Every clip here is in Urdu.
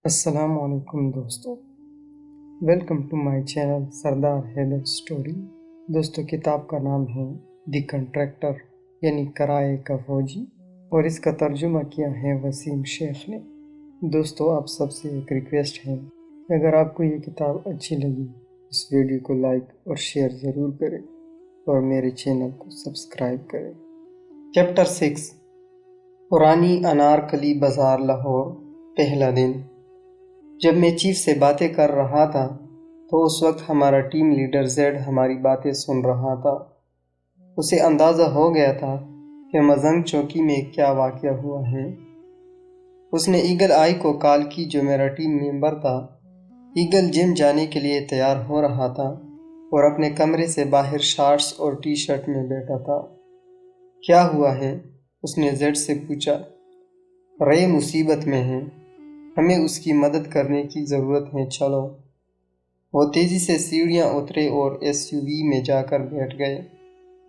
السلام علیکم دوستو، welcome to my channel Sardar Haider story. دوستو کتاب کا نام ہے دی کنٹریکٹر یعنی کرائے کا فوجی، اور اس کا ترجمہ کیا ہے وسیم شیخ نے۔ دوستو آپ سب سے ایک ریکویسٹ ہے کہ اگر آپ کو یہ کتاب اچھی لگی اس ویڈیو کو لائک اور شیئر ضرور کریں اور میرے چینل کو سبسکرائب کریں۔ چیپٹر 6 پرانی انارکلی بازار لاہور، پہلا دن۔ جب میں چیف سے باتیں کر رہا تھا تو اس وقت ہمارا ٹیم لیڈر زیڈ ہماری باتیں سن رہا تھا۔ اسے اندازہ ہو گیا تھا کہ مزنگ چوکی میں کیا واقعہ ہوا ہے۔ اس نے ایگل آئی کو کال کی جو میرا ٹیم ممبر تھا۔ ایگل جم جانے کے لیے تیار ہو رہا تھا اور اپنے کمرے سے باہر شارٹس اور ٹی شرٹ میں بیٹھا تھا۔ کیا ہوا ہے؟ اس نے زیڈ سے پوچھا۔ رے مصیبت میں ہے، ہمیں اس کی مدد کرنے کی ضرورت ہے، چلو۔ وہ تیزی سے سیڑھیاں اترے اور ایس یو وی میں جا کر بیٹھ گئے۔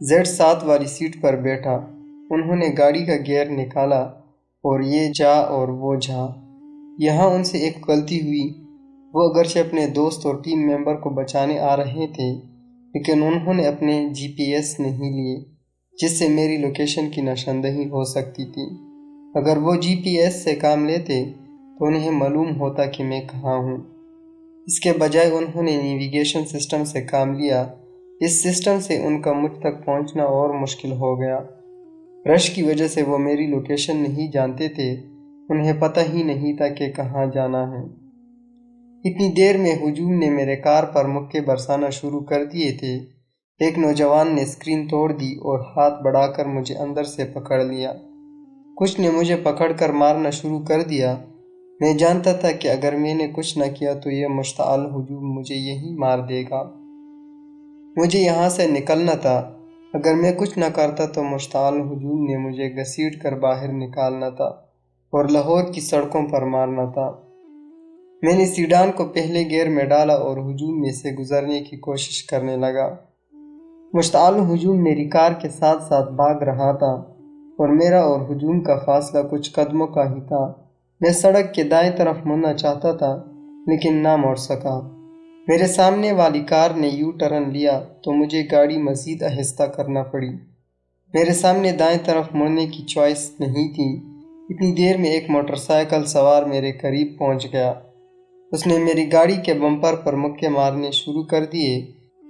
زیڈ ساتھ والی سیٹ پر بیٹھا۔ انہوں نے گاڑی کا گیئر نکالا اور یہ جا اور وہ جا۔ یہاں ان سے ایک غلطی ہوئی۔ وہ اگرچہ اپنے دوست اور ٹیم ممبر کو بچانے آ رہے تھے، لیکن انہوں نے اپنے جی پی ایس نہیں لیے، جس سے میری لوکیشن کی نشاندہی ہو سکتی تھی۔ اگر وہ جی پی ایس سے کام لیتے تو انہیں معلوم ہوتا کہ میں کہاں ہوں۔ اس کے بجائے انہوں نے نیویگیشن سسٹم سے کام لیا۔ اس سسٹم سے ان کا مجھ تک پہنچنا اور مشکل ہو گیا۔ رش کی وجہ سے وہ میری لوکیشن نہیں جانتے تھے، انہیں پتہ ہی نہیں تھا کہ کہاں جانا ہے۔ اتنی دیر میں ہجوم نے میرے کار پر مکے برسانا شروع کر دیے تھے۔ ایک نوجوان نے اسکرین توڑ دی اور ہاتھ بڑھا کر مجھے اندر سے پکڑ لیا۔ کچھ نے مجھے پکڑ کر مارنا شروع کر دیا۔ میں جانتا تھا کہ اگر میں نے کچھ نہ کیا تو یہ مشتعل ہجوم مجھے یہیں مار دے گا۔ مجھے یہاں سے نکلنا تھا۔ اگر میں کچھ نہ کرتا تو مشتعل ہجوم نے مجھے گھسیٹ کر باہر نکالنا تھا اور لاہور کی سڑکوں پر مارنا تھا۔ میں نے سیڈان کو پہلے گیئر میں ڈالا اور ہجوم میں سے گزرنے کی کوشش کرنے لگا۔ مشتعل ہجوم میری کار کے ساتھ ساتھ بھاگ رہا تھا اور میرا اور ہجوم کا فاصلہ کچھ قدموں کا ہی تھا۔ میں سڑک کے دائیں طرف مڑنا چاہتا تھا لیکن نہ مڑ سکا۔ میرے سامنے والی کار نے یو ٹرن لیا تو مجھے گاڑی مزید آہستہ کرنا پڑی۔ میرے سامنے دائیں طرف مڑنے کی چوائس نہیں تھی۔ اتنی دیر میں ایک موٹر سائیکل سوار میرے قریب پہنچ گیا۔ اس نے میری گاڑی کے بمپر پر مکے مارنے شروع کر دیے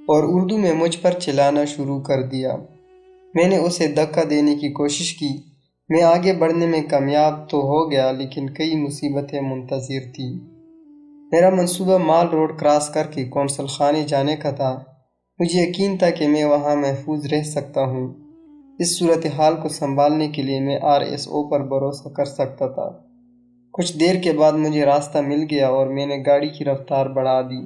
اور اردو میں مجھ پر چلانا شروع کر دیا۔ میں نے اسے دھکا دینے کی کوشش کی۔ میں آگے بڑھنے میں کامیاب تو ہو گیا لیکن کئی مصیبتیں منتظر تھیں۔ میرا منصوبہ مال روڈ کراس کر کے کونسل خانے جانے کا تھا۔ مجھے یقین تھا کہ میں وہاں محفوظ رہ سکتا ہوں۔ اس صورتحال کو سنبھالنے کے لیے میں آر ایس او پر بھروسہ کر سکتا تھا۔ کچھ دیر کے بعد مجھے راستہ مل گیا اور میں نے گاڑی کی رفتار بڑھا دی۔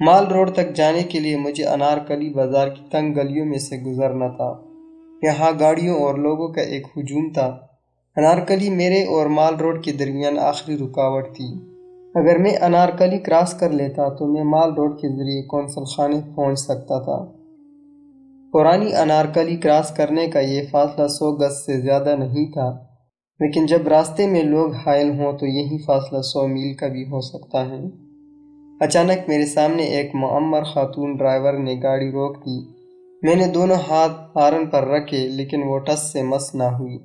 مال روڈ تک جانے کے لیے مجھے انارکلی بازار کی تنگ گلیوں میں سے گزرنا تھا۔ یہاں گاڑیوں اور لوگوں کا ایک ہجوم تھا۔ انارکلی میرے اور مال روڈ کے درمیان آخری رکاوٹ تھی۔ اگر میں انارکلی کراس کر لیتا تو میں مال روڈ کے ذریعے کونسل خانے پہنچ سکتا تھا۔ پرانی انارکلی کراس کرنے کا یہ فاصلہ 100 گز سے زیادہ نہیں تھا، لیکن جب راستے میں لوگ حائل ہوں تو یہی فاصلہ 100 میل کا بھی ہو سکتا ہے۔ اچانک میرے سامنے ایک معمر خاتون ڈرائیور نے گاڑی روک دی۔ میں نے دونوں ہاتھ ہارن پر رکھے لیکن وہ ٹس سے مس نہ ہوئی۔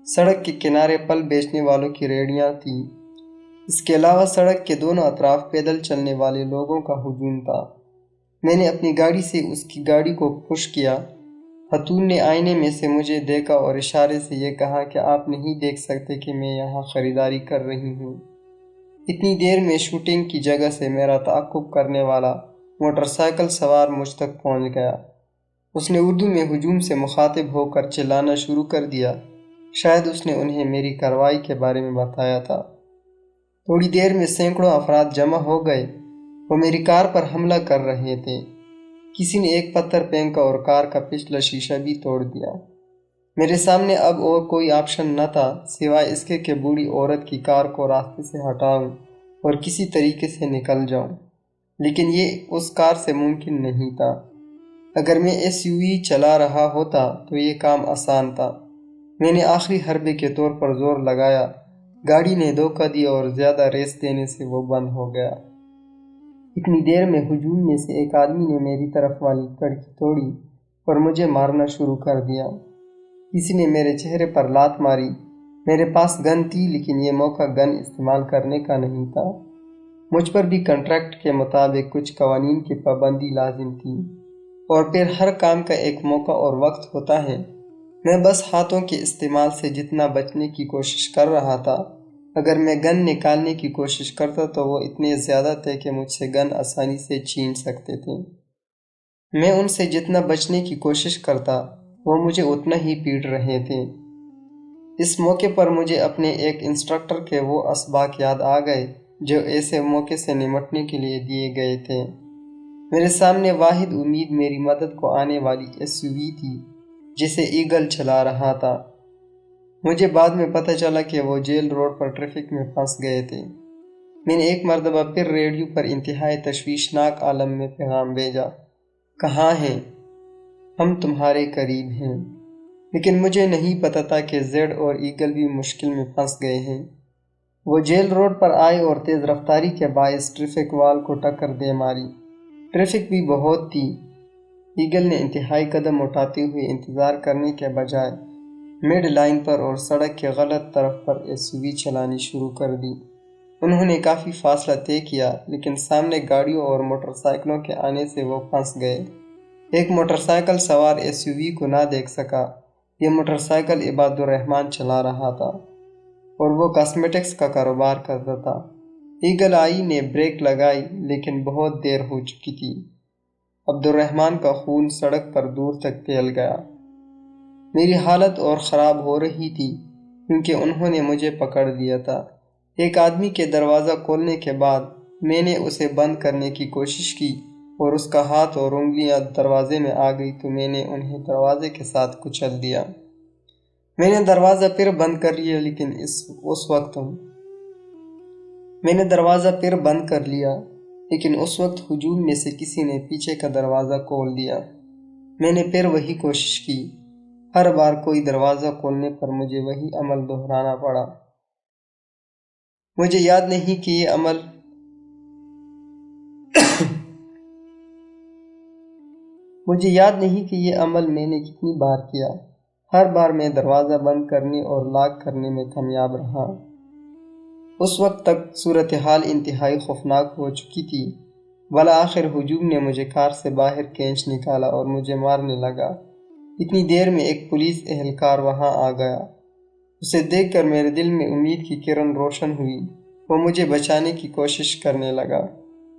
سڑک کے کنارے پھل بیچنے والوں کی ریڑیاں تھیں۔ اس کے علاوہ سڑک کے دونوں اطراف پیدل چلنے والے لوگوں کا ہجوم تھا۔ میں نے اپنی گاڑی سے اس کی گاڑی کو پش کیا۔ خاتون نے آئینے میں سے مجھے دیکھا اور اشارے سے یہ کہا کہ آپ نہیں دیکھ سکتے کہ میں یہاں خریداری کر رہی ہوں۔ اتنی دیر میں شوٹنگ کی جگہ سے میرا تعاقب کرنے والا موٹر سائیکل سوار مجھ تک پہنچ گیا۔ اس نے اردو میں ہجوم سے مخاطب ہو کر چلانا شروع کر دیا۔ شاید اس نے انہیں میری کارروائی کے بارے میں بتایا تھا۔ تھوڑی دیر میں سینکڑوں افراد جمع ہو گئے۔ وہ میری کار پر حملہ کر رہے تھے۔ کسی نے ایک پتھر پھینکا اور کار کا پچھلا شیشہ بھی توڑ دیا۔ میرے سامنے اب اور کوئی آپشن نہ تھا سوائے اس کے کہ بوڑھی عورت کی کار کو راستے سے ہٹاؤں اور کسی طریقے سے نکل جاؤں، لیکن یہ اس کار سے ممکن نہیں تھا۔ اگر میں ایس یو وی چلا رہا ہوتا تو یہ کام آسان تھا۔ میں نے آخری حربے کے طور پر زور لگایا۔ گاڑی نے دھوکہ دیا اور زیادہ ریس دینے سے وہ بند ہو گیا۔ اتنی دیر میں ہجوم میں سے ایک آدمی نے میری طرف والی کھڑکی توڑی اور مجھے مارنا شروع کر دیا۔ کسی نے میرے چہرے پر لات ماری۔ میرے پاس گن تھی لیکن یہ موقع گن استعمال کرنے کا نہیں تھا۔ مجھ پر بھی کنٹریکٹ کے مطابق کچھ قوانین کی پابندی لازم تھی، اور پھر ہر کام کا ایک موقع اور وقت ہوتا ہے۔ میں بس ہاتھوں کے استعمال سے جتنا بچنے کی کوشش کر رہا تھا۔ اگر میں گن نکالنے کی کوشش کرتا تو وہ اتنے زیادہ تھے کہ مجھ سے گن آسانی سے چھین سکتے تھے۔ میں ان سے جتنا بچنے کی کوشش کرتا وہ مجھے اتنا ہی پیٹ رہے تھے۔ اس موقع پر مجھے اپنے ایک انسٹرکٹر کے وہ اسباق یاد آ گئے جو ایسے موقع سے نمٹنے کے لیے دیے گئے تھے۔ میرے سامنے واحد امید میری مدد کو آنے والی SUV تھی جسے ایگل چلا رہا تھا۔ مجھے بعد میں پتہ چلا کہ وہ جیل روڈ پر ٹریفک میں پھنس گئے تھے۔ میں نے ایک مرتبہ پھر ریڈیو پر انتہائی تشویشناک عالم میں پیغام بھیجا، کہاں ہیں؟ ہم تمہارے قریب ہیں۔ لیکن مجھے نہیں پتا تھا کہ زیڈ اور ایگل بھی مشکل میں پھنس گئے ہیں۔ وہ جیل روڈ پر آئے اور تیز رفتاری کے باعث ٹریفک وال کو ٹکر دے ماری۔ ٹریفک بھی بہت تھی۔ ایگل نے انتہائی قدم اٹھاتے ہوئے انتظار کرنے کے بجائے مڈ لائن پر اور سڑک کے غلط طرف پر SUV چلانی شروع کر دی۔ انہوں نے کافی فاصلہ طے کیا لیکن سامنے گاڑیوں اور موٹر سائیکلوں کے آنے سے وہ پھنس گئے۔ ایک موٹر سائیکل سوار SUV کو نہ دیکھ سکا۔ یہ موٹر سائیکل عباد الرحمن چلا رہا تھا اور وہ کاسمیٹکس کا کاروبار کرتا تھا۔ ایگل آئی نے بریک لگائی لیکن بہت دیر ہو چکی تھی۔ عبد الرحمن کا خون سڑک پر دور تک پھیل گیا۔ میری حالت اور خراب ہو رہی تھی کیونکہ انہوں نے مجھے پکڑ لیا تھا۔ ایک آدمی کے دروازہ کھولنے کے بعد میں نے اسے بند کرنے کی کوشش کی اور اس کا ہاتھ اور انگلیاں دروازے میں آ گئی تو میں نے انہیں دروازے کے ساتھ کچل دیا۔ میں نے دروازہ پھر بند کر لیا لیکن اس وقت ہجوم میں سے کسی نے پیچھے کا دروازہ کھول دیا۔ میں نے پھر وہی کوشش کی۔ ہر بار کوئی دروازہ کھولنے پر مجھے وہی عمل دہرانا پڑا۔ مجھے یاد نہیں کہ یہ عمل میں نے کتنی بار کیا۔ ہر بار میں دروازہ بند کرنے اور لاک کرنے میں کامیاب رہا۔ اس وقت تک صورتحال انتہائی خوفناک ہو چکی تھی۔ بالآخر ہجوم نے مجھے کار سے باہر کھینچ نکالا اور مجھے مارنے لگا۔ اتنی دیر میں ایک پولیس اہلکار وہاں آ گیا۔ اسے دیکھ کر میرے دل میں امید کی کرن روشن ہوئی۔ وہ مجھے بچانے کی کوشش کرنے لگا۔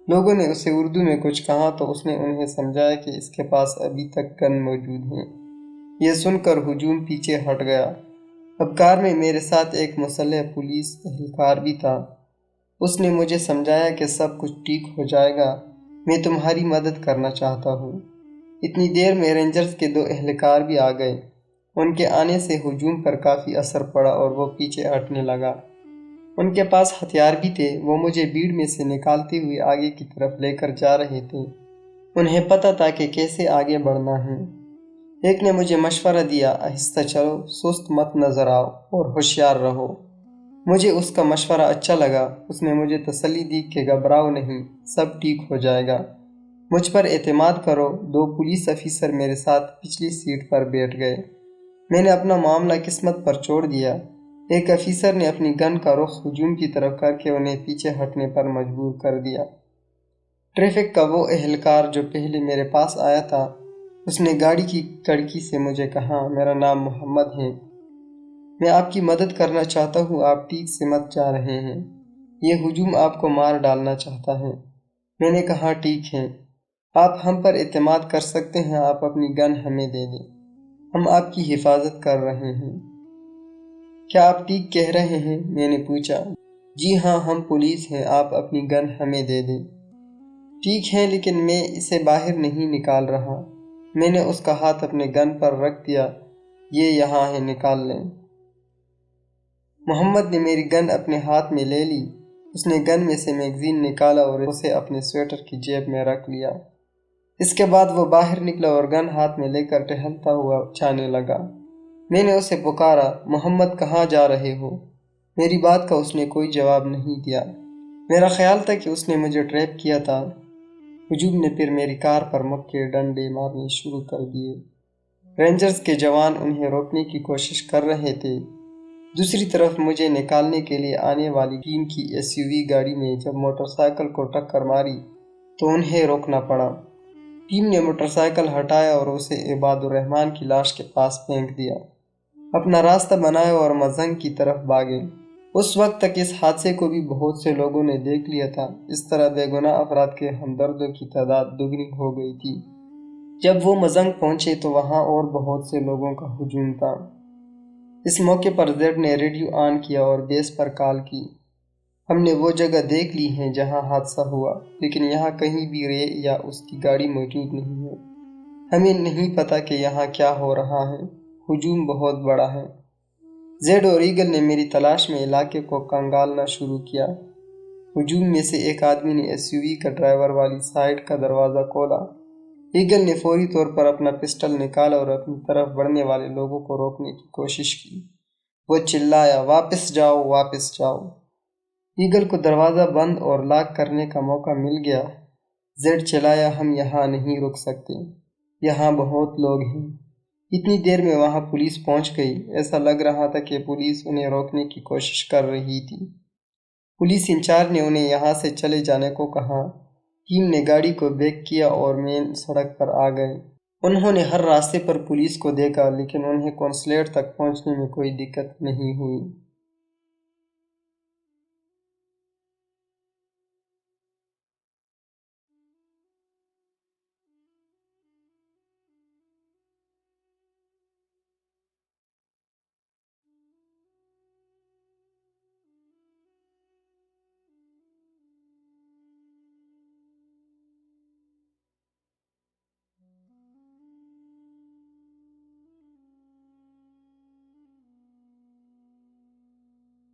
لوگوں نے اسے اردو میں کچھ کہا تو اس نے انہیں سمجھایا کہ اس کے پاس ابھی تک گن موجود ہیں۔ یہ سن کر ہجوم پیچھے ہٹ گیا۔ اب کار میں میرے ساتھ ایک مسلح پولیس اہلکار بھی تھا۔ اس نے مجھے سمجھایا کہ سب کچھ ٹھیک ہو جائے گا، میں تمہاری مدد کرنا چاہتا ہوں۔ اتنی دیر میں رینجرز کے 2 اہلکار بھی آ گئے۔ ان کے آنے سے ہجوم پر کافی اثر پڑا اور وہ پیچھے ہٹنے لگا۔ ان کے پاس ہتھیار بھی تھے۔ وہ مجھے بھیڑ میں سے نکالتے ہوئے آگے کی طرف لے کر جا رہے تھے۔ انہیں پتہ تھا کہ کیسے آگے بڑھنا ہے۔ ایک نے مجھے مشورہ دیا، آہستہ چلو، سست مت نظر آؤ اور ہوشیار رہو۔ مجھے اس کا مشورہ اچھا لگا۔ اس نے مجھے تسلی دی کہ گھبراؤ نہیں، سب ٹھیک ہو جائے گا، مجھ پر اعتماد کرو۔ 2 پولیس افیسر میرے ساتھ پچھلی سیٹ پر بیٹھ گئے۔ میں نے اپنا معاملہ قسمت پر چھوڑ دیا۔ ایک افیسر نے اپنی گن کا رخ ہجوم کی طرف کر کے انہیں پیچھے ہٹنے پر مجبور کر دیا۔ ٹریفک کا وہ اہلکار جو پہلے میرے پاس آیا تھا، اس نے گاڑی کی کھڑکی سے مجھے کہا، میرا نام محمد ہے، میں آپ کی مدد کرنا چاہتا ہوں، آپ ٹھیک سے مت جا رہے ہیں، یہ ہجوم آپ کو مار ڈالنا چاہتا ہے۔ میں نے کہا، ٹھیک ہے، آپ ہم پر اعتماد کر سکتے ہیں، آپ اپنی گن ہمیں دے دیں، ہم آپ کی حفاظت کر رہے ہیں۔ کیا آپ ٹھیک کہہ رہے ہیں؟ میں نے پوچھا۔ جی ہاں، ہم پولیس ہیں، آپ اپنی گن ہمیں دے دیں۔ ٹھیک ہے، لیکن میں اسے باہر نہیں نکال رہا۔ میں نے اس کا ہاتھ اپنے گن پر رکھ دیا۔ یہ یہاں ہے، نکال لیں۔ محمد نے میری گن اپنے ہاتھ میں لے لی۔ اس نے گن میں سے میگزین نکالا اور اسے اپنے سویٹر کی جیب میں رکھ لیا۔ اس کے بعد وہ باہر نکلا اور گن ہاتھ میں لے کر ٹہلتا ہوا جانے لگا۔ میں نے اسے پکارا، محمد کہاں جا رہے ہو؟ میری بات کا اس نے کوئی جواب نہیں دیا۔ میرا خیال تھا کہ اس نے مجھے ٹریپ کیا تھا۔ ہجوم نے پھر میری کار پر مکے ڈنڈے مارنے شروع کر دیے۔ رینجرز کے جوان انہیں روکنے کی کوشش کر رہے تھے۔ دوسری طرف مجھے نکالنے کے لیے آنے والی ٹیم کی SUV گاڑی نے جب موٹر سائیکل کو ٹکر ماری تو انہیں روکنا پڑا۔ ٹیم نے موٹر سائیکل ہٹایا اور اسے عباد الرحمن کی لاش کے پاس پھینک دیا۔ اپنا راستہ بنایا اور مزنگ کی طرف بھاگے۔ اس وقت تک اس حادثے کو بھی بہت سے لوگوں نے دیکھ لیا تھا۔ اس طرح بے گناہ افراد کے ہمدردوں کی تعداد دگنی ہو گئی تھی۔ جب وہ مزنگ پہنچے تو وہاں اور بہت سے لوگوں کا ہجوم تھا۔ اس موقع پر زیڈ نے ریڈیو آن کیا اور بیس پر کال کی۔ ہم نے وہ جگہ دیکھ لی ہے جہاں حادثہ ہوا، لیکن یہاں کہیں بھی رے یا اس کی گاڑی موجود نہیں ہے۔ ہمیں نہیں پتا کہ یہاں کیا ہو رہا ہے۔ ہجوم بہت بڑا ہے۔ زیڈ اور ایگل نے میری تلاش میں علاقے کو کنگالنا شروع کیا۔ ہجوم میں سے ایک آدمی نے SUV کا ڈرائیور والی سائیڈ کا دروازہ کھولا۔ ایگل نے فوری طور پر اپنا پسٹل نکالا اور اپنی طرف بڑھنے والے لوگوں کو روکنے کی کوشش کی۔ وہ چلایا، واپس جاؤ، واپس جاؤ۔ ایگل کو دروازہ بند اور لاک کرنے کا موقع مل گیا۔ زیڈ چلایا، ہم یہاں نہیں رک سکتے، یہاں بہت لوگ ہیں۔ اتنی دیر میں وہاں پولیس پہنچ گئی۔ ایسا لگ رہا تھا کہ پولیس انہیں روکنے کی کوشش کر رہی تھی۔ پولیس انچارج نے انہیں یہاں سے چلے جانے کو کہا۔ ٹیم نے گاڑی کو بیک کیا اور مین سڑک پر آ گئے۔ انہوں نے ہر راستے پر پولیس کو دیکھا، لیکن انہیں قونصلیٹ تک پہنچنے میں کوئی دقت نہیں ہوئی۔